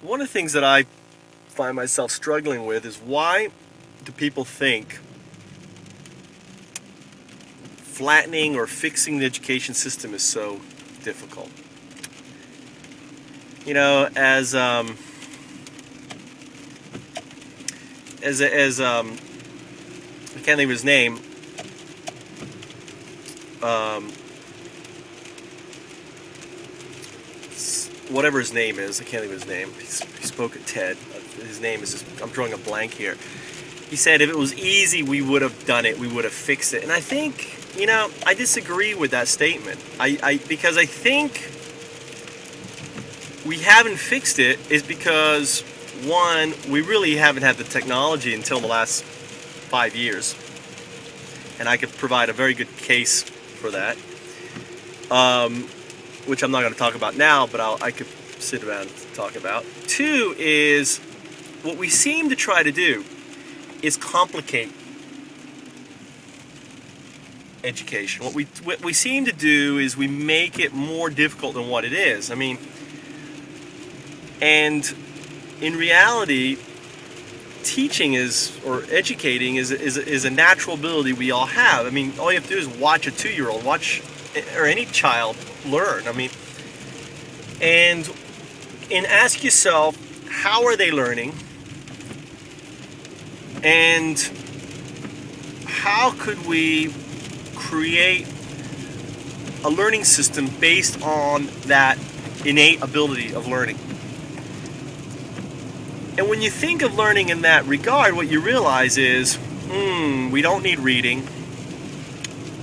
One of the things that I find myself struggling with is, why do people think flattening or fixing the education system is so difficult? You know, I can't think of his name. Whatever his name is, I can't think of his name. He spoke at TED. His name is just, I'm drawing a blank here. He said if it was easy, we would have done it. We would have fixed it. And I think, I disagree with that statement. Because I think we haven't fixed it is because, one, we really haven't had the technology until the last 5 years. And I could provide a very good case for that. Which I'm not going to talk about now, but I could sit around and talk about. Two is, what we seem to try to do is complicate education. What we seem to do is we make it more difficult than what it is. I mean, and in reality, teaching or educating is a natural ability we all have. I mean, all you have to do is watch a 2-year-old, or any child learn. I mean, and ask yourself, how are they learning? And how could we create a learning system based on that innate ability of learning? And when you think of learning in that regard, what you realize is, we don't need reading.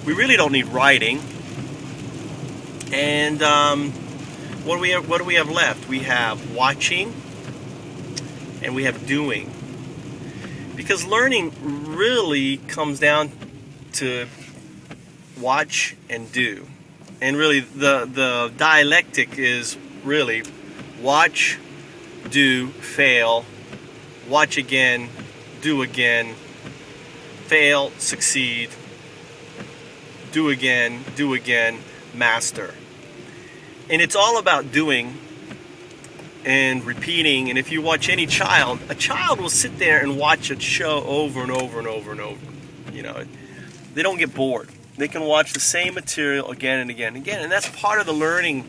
We really don't need writing. And what do we have left? We have watching, and we have doing. Because learning really comes down to watch and do. And really, the dialectic is really watch, do, fail, watch again, do again, fail, succeed, do again, master. And it's all about doing and repeating. And if you watch any child, a child will sit there and watch a show over and over and over and over. They don't get bored. They can watch the same material again and again and again. And that's part of the learning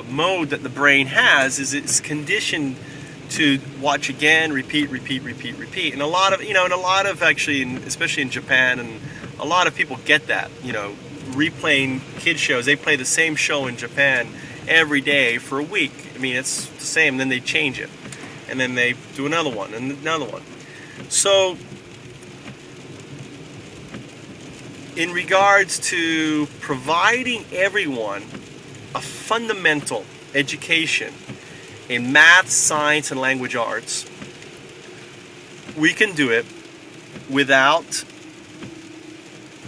mode that the brain has, is it's conditioned to watch again, repeat. And a lot of actually, especially in Japan, and a lot of people get that, replaying kid shows. They play the same show in Japan every day for a week. I mean, it's the same. Then they change it, and then they do another one and another one. So, in regards to providing everyone a fundamental education in math, science, and language arts, we can do it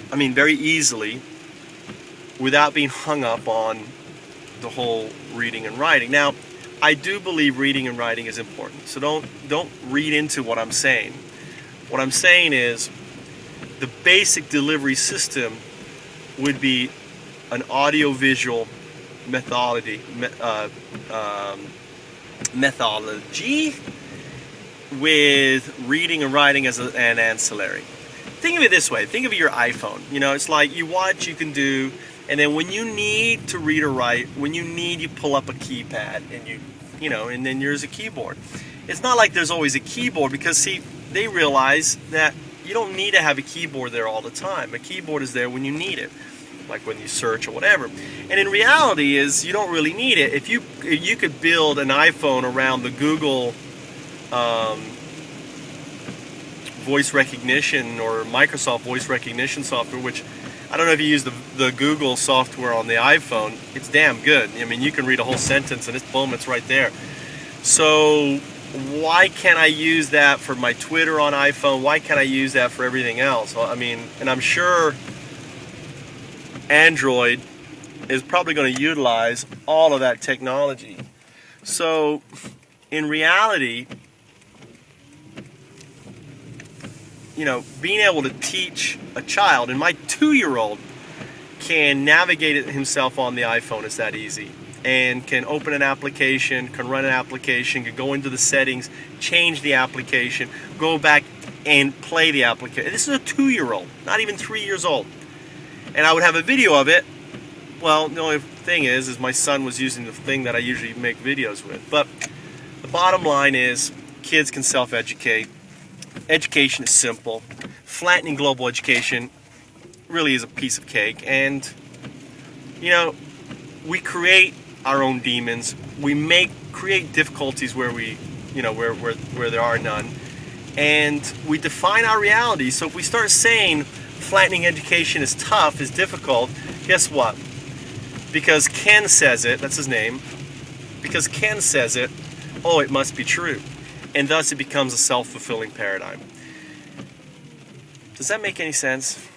very easily, without being hung up on the whole reading and writing. Now, I do believe reading and writing is important, so don't read into what I'm saying. What I'm saying is, the basic delivery system would be an audio-visual methodology with reading and writing as an ancillary. Think of it this way. Think of your iPhone. It's like you watch, you can do, and then when you need to read or write, you pull up a keypad, and and then there's a keyboard. It's not like there's always a keyboard, because, see, they realize that you don't need to have a keyboard there all the time. A keyboard is there when you need it, like when you search or whatever. And in reality is, you don't really need it. If you could build an iPhone around the Google voice recognition or Microsoft voice recognition software, which I don't know if you use the Google software on the iPhone. It's damn good. I mean, you can read a whole sentence and it's right there. So why can't I use that for my Twitter on iPhone? Why can't I use that for everything else? Well, I mean, and I'm sure Android is probably going to utilize all of that technology. So in reality, being able to teach a child, and my 2-year-old can navigate it himself on the iPhone, it's that easy. and can open an application, can run an application, can go into the settings, change the application, go back and play the application. This is a 2-year-old, not even 3 years old. And I would have a video of it. Well, the only thing is my son was using the thing that I usually make videos with. But the bottom line is kids can self-educate. Education is simple. Flattening global education really is a piece of cake. And, you know, we create our own demons. We create difficulties where where there are none. And we define our reality. So if we start saying flattening education is tough, is difficult, guess what? Because Ken says it, that's his name, because Ken says it, oh, it must be true. And thus it becomes a self-fulfilling paradigm. Does that make any sense?